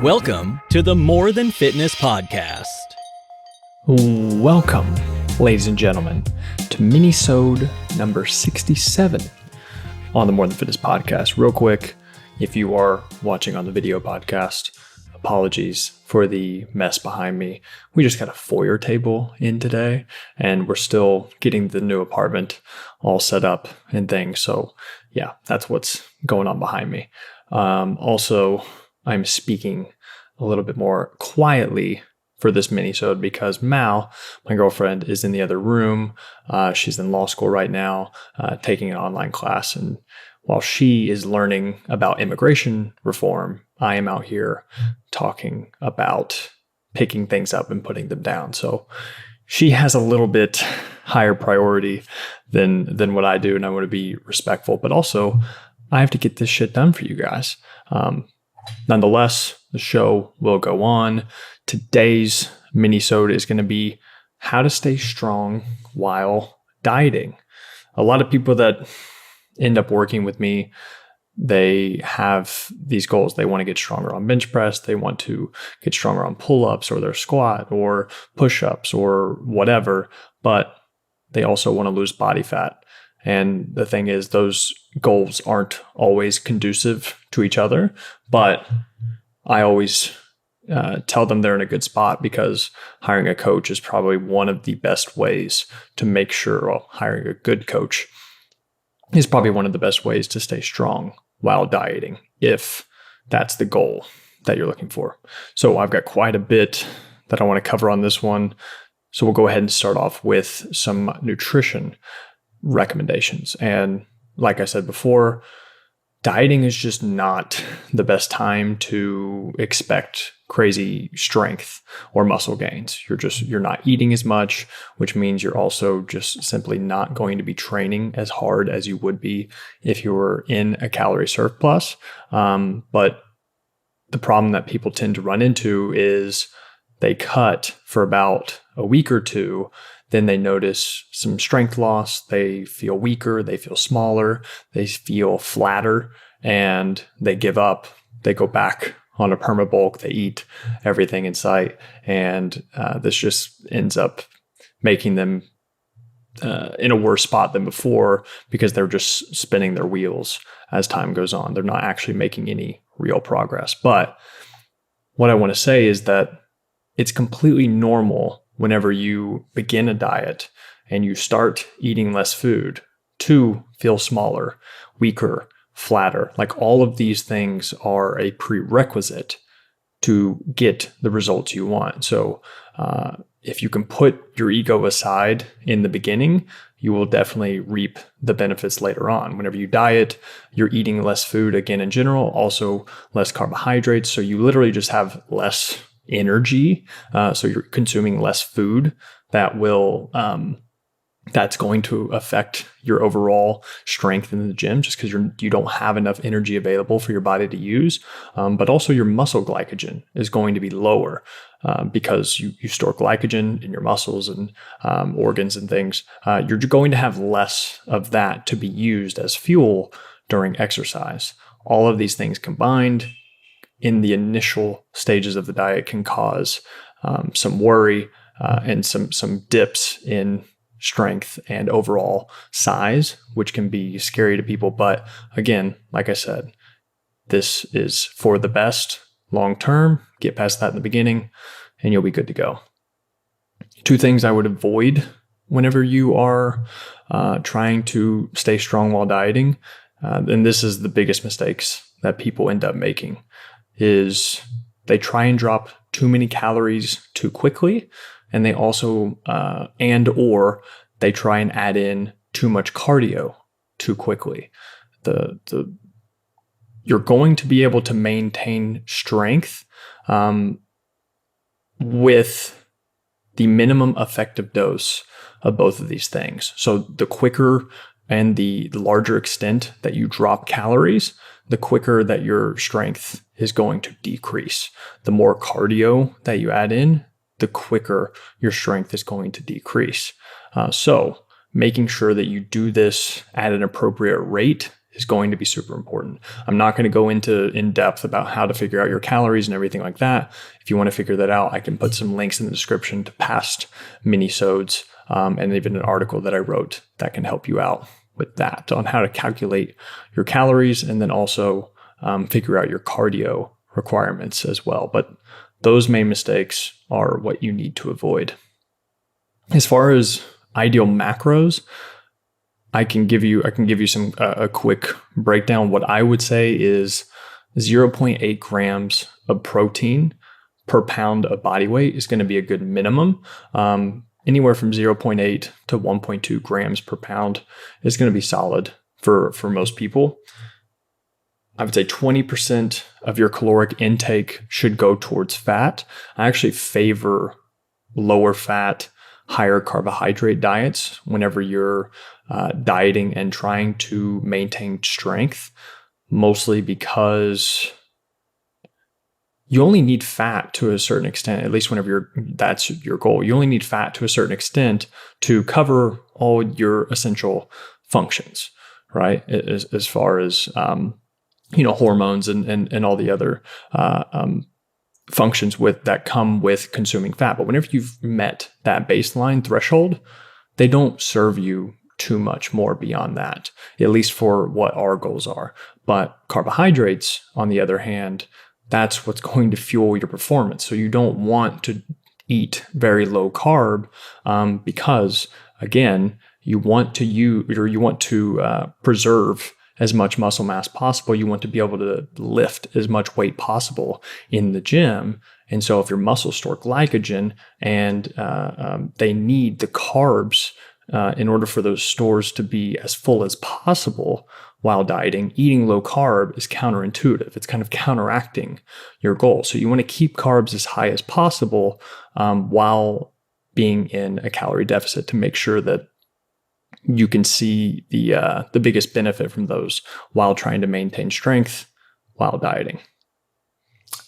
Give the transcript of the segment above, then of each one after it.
Welcome to the More Than Fitness podcast. Welcome, ladies and gentlemen, to Minisode number 67 on the More Than Fitness podcast. Real quick, if you are watching on the video podcast, apologies for the mess behind me. We just got a foyer table in today, and we're still getting the new apartment all set up and things. So yeah, that's what's going on behind me. Also, I'm speaking a little bit more quietly for this minisode because Mal, my girlfriend, is in the other room. She's in law school right now, taking an online class. And while she is learning about immigration reform, I am out here talking about picking things up and putting them down. So she has a little bit higher priority than what I do, and I want to be respectful. But also, I have to get this shit done for you guys. Nonetheless, the show will go on. Today's minisode is going to be how to stay strong while dieting. A lot of people that end up working with me, they have these goals. They want to get stronger on bench press. They want to get stronger on pull-ups or their squat or push-ups or whatever, but they also want to lose body fat. And the thing is, those goals aren't always conducive to each other, but I always tell them they're in a good spot because hiring a coach is probably one of the best ways to make sure, well, hiring a good coach is probably one of the best ways to stay strong while dieting, if that's the goal that you're looking for. So I've got quite a bit that I want to cover on this one. So we'll go ahead and start off with some nutrition recommendations. And like I said before, dieting is just not the best time to expect crazy strength or muscle gains. You're not eating as much, which means you're also just simply not going to be training as hard as you would be if you were in a calorie surplus. But the problem that people tend to run into is they cut for about a week or two. Then they notice some strength loss. They feel weaker. They feel smaller. They feel flatter, and they give up. They go back on a perma-bulk. They eat everything in sight. And this just ends up making them in a worse spot than before because they're just spinning their wheels as time goes on. They're not actually making any real progress. But what I want to say is that it's completely normal whenever you begin a diet and you start eating less food to feel smaller, weaker, flatter. Like, all of these things are a prerequisite to get the results you want. So if you can put your ego aside in the beginning, you will definitely reap the benefits later on. Whenever you diet, you're eating less food again in general, also less carbohydrates. So you literally just have less energy. So you're consuming less food that will, that's going to affect your overall strength in the gym just because you don't have enough energy available for your body to use. But also your muscle glycogen is going to be lower because you store glycogen in your muscles and organs and things. You're going to have less of that to be used as fuel during exercise. All of these things combined in the initial stages of the diet can cause some worry and some dips in strength and overall size, which can be scary to people. But again, like I said, this is for the best long term. Get past that in the beginning and you'll be good to go. Two things I would avoid whenever you are trying to stay strong while dieting, and this is the biggest mistakes that people end up making, is they try and drop too many calories too quickly, and they also or they try and add in too much cardio too quickly. You're going to be able to maintain strength with the minimum effective dose of both of these things. So the quicker and the larger extent that you drop calories, the quicker that your strength is going to decrease. The more cardio that you add in, the quicker your strength is going to decrease. So making sure that you do this at an appropriate rate is going to be super important. I'm not going to go into in depth about how to figure out your calories and everything like that. If you want to figure that out, I can put some links in the description to past minisodes and even an article that I wrote that can help you out with that on how to calculate your calories and then also figure out your cardio requirements as well. But those main mistakes are what you need to avoid. As far as ideal macros, I can give you some a quick breakdown. What I would say is 0.8 grams of protein per pound of body weight is going to be a good minimum. Anywhere from 0.8 to 1.2 grams per pound is going to be solid for most people. I would say 20% of your caloric intake should go towards fat. I actually favor lower fat, higher carbohydrate diets whenever you're dieting and trying to maintain strength, mostly because you only need fat to a certain extent, at least whenever that's your goal. You only need fat to a certain extent to cover all your essential functions, right? As far as, hormones and all the other functions that come with consuming fat. But whenever you've met that baseline threshold, they don't serve you too much more beyond that, at least for what our goals are. But carbohydrates, on the other hand, that's what's going to fuel your performance. So you don't want to eat very low carb because, again, you want to preserve as much muscle mass possible. You want to be able to lift as much weight possible in the gym. And so if your muscles store glycogen and they need the carbs in order for those stores to be as full as possible while dieting, eating low carb is counterintuitive. It's kind of counteracting your goal. So you want to keep carbs as high as possible while being in a calorie deficit to make sure that you can see the biggest benefit from those while trying to maintain strength while dieting.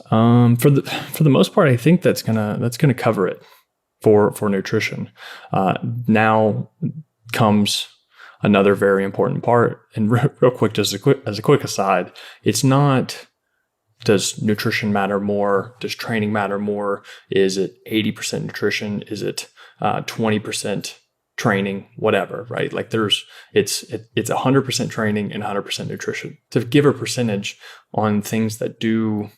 For the most part, I think that's gonna cover it for nutrition. Now comes another very important part, and real quick, just as a quick aside, it's not, does nutrition matter more? Does training matter more? Is it 80% nutrition? Is it 20% training? Whatever, right? Like it's 100% training and 100% nutrition. To give a percentage on things that do,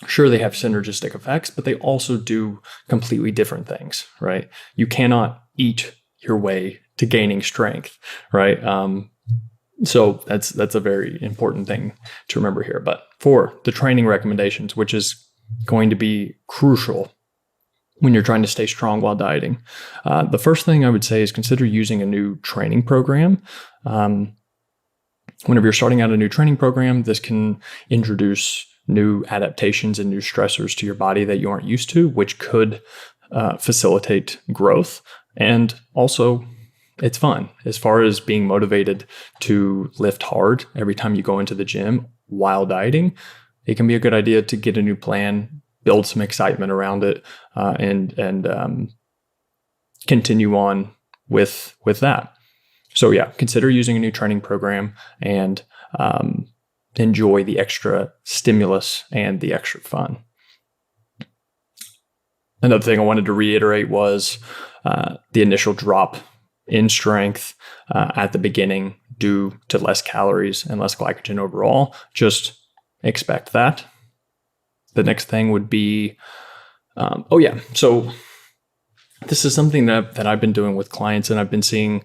sure, they have synergistic effects, but they also do completely different things, right? You cannot eat your way to gaining strength, right? So that's a very important thing to remember here. But for the training recommendations, which is going to be crucial when you're trying to stay strong while dieting, the first thing I would say is consider using a new training program. Whenever you're starting out a new training program, this can introduce new adaptations and new stressors to your body that you aren't used to, which could facilitate growth. And also, it's fun. As far as being motivated to lift hard every time you go into the gym while dieting, it can be a good idea to get a new plan, build some excitement around it, and continue on with that. So yeah, consider using a new training program and enjoy the extra stimulus and the extra fun. Another thing I wanted to reiterate was the initial drop in strength at the beginning due to less calories and less glycogen overall. Just expect that. The next thing would be, so this is something that I've been doing with clients, and I've been seeing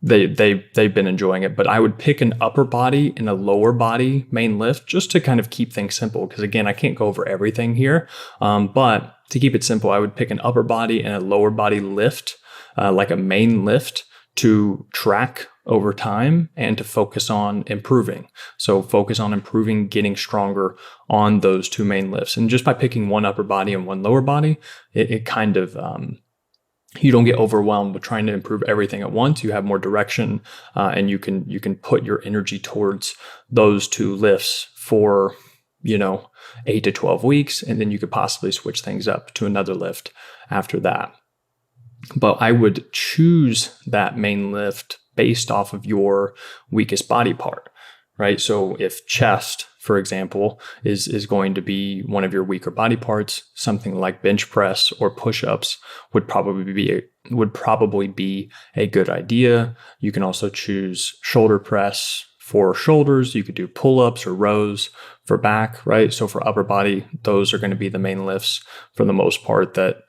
they've been enjoying it. But I would pick an upper body and a lower body main lift just to kind of keep things simple. Because again, I can't go over everything here, but to keep it simple, I would pick an upper body and a lower body lift, like a main lift, to track over time and to focus on improving. So focus on improving, getting stronger on those two main lifts. And just by picking one upper body and one lower body, it kind of, you don't get overwhelmed with trying to improve everything at once. You have more direction, and you can put your energy towards those two lifts for, 8 to 12 weeks. And then you could possibly switch things up to another lift after that. But I would choose that main lift based off of your weakest body part, right? So if chest, for example, is going to be one of your weaker body parts, something like bench press or push-ups would probably be a good idea. You can also choose shoulder press for shoulders. You could do pull-ups or rows for back, right? So for upper body, those are going to be the main lifts for the most part that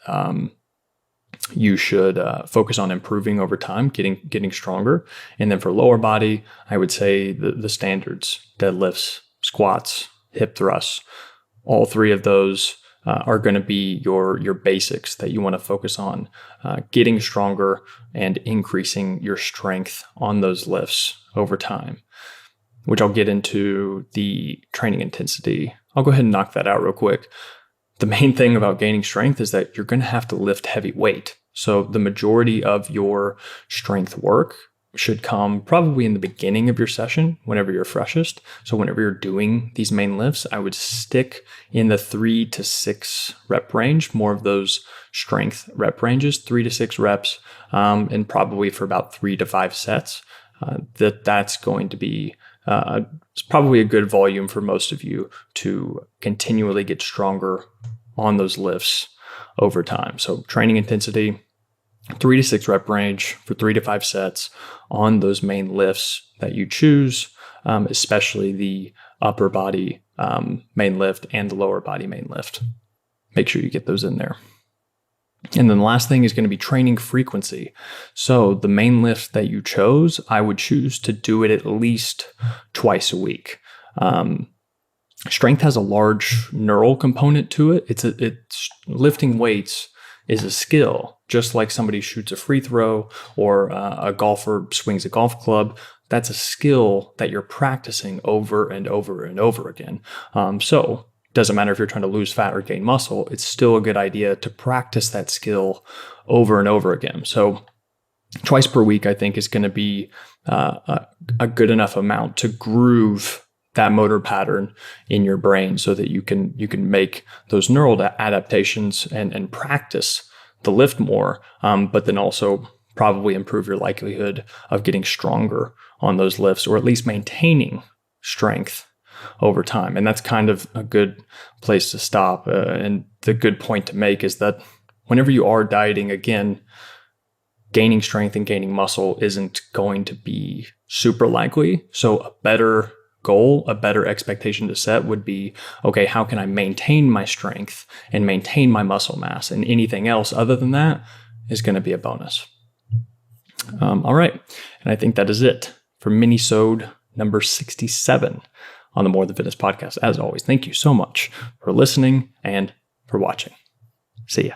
you should focus on improving over time, getting stronger. And then for lower body, I would say the standards: deadlifts, squats, hip thrusts. All three of those are going to be your basics that you want to focus on, getting stronger and increasing your strength on those lifts over time, which I'll get into the training intensity. I'll go ahead and knock that out real quick. The main thing about gaining strength is that you're going to have to lift heavy weight. So the majority of your strength work should come probably in the beginning of your session, whenever you're freshest. So whenever you're doing these main lifts, I would stick in the 3 to 6 rep range, more of those strength rep ranges, 3 to 6 reps, and probably for about 3 to 5 sets. That's going to be it's probably a good volume for most of you to continually get stronger on those lifts over time. So training intensity, 3 to 6 rep range for 3 to 5 sets on those main lifts that you choose, especially the upper body main lift and the lower body main lift. Make sure you get those in there. And then the last thing is going to be training frequency. So the main lift that you chose, I would choose to do it at least twice a week. Strength has a large neural component to it. It's lifting weights is a skill, just like somebody shoots a free throw or a golfer swings a golf club. That's a skill that you're practicing over and over and over again. So doesn't matter if you're trying to lose fat or gain muscle, it's still a good idea to practice that skill over and over again. So twice per week, I think, is going to be a good enough amount to groove that motor pattern in your brain so that you can make those neural adaptations and practice the lift more, but then also probably improve your likelihood of getting stronger on those lifts, or at least maintaining strength over time. And that's kind of a good place to stop. And the good point to make is that whenever you are dieting, again, gaining strength and gaining muscle isn't going to be super likely. So a better goal, a better expectation to set would be, okay, how can I maintain my strength and maintain my muscle mass? And anything else other than that is going to be a bonus. All right. And I think that is it for Minisode number 67 on the More Than Fitness podcast. As always, thank you so much for listening and for watching. See ya.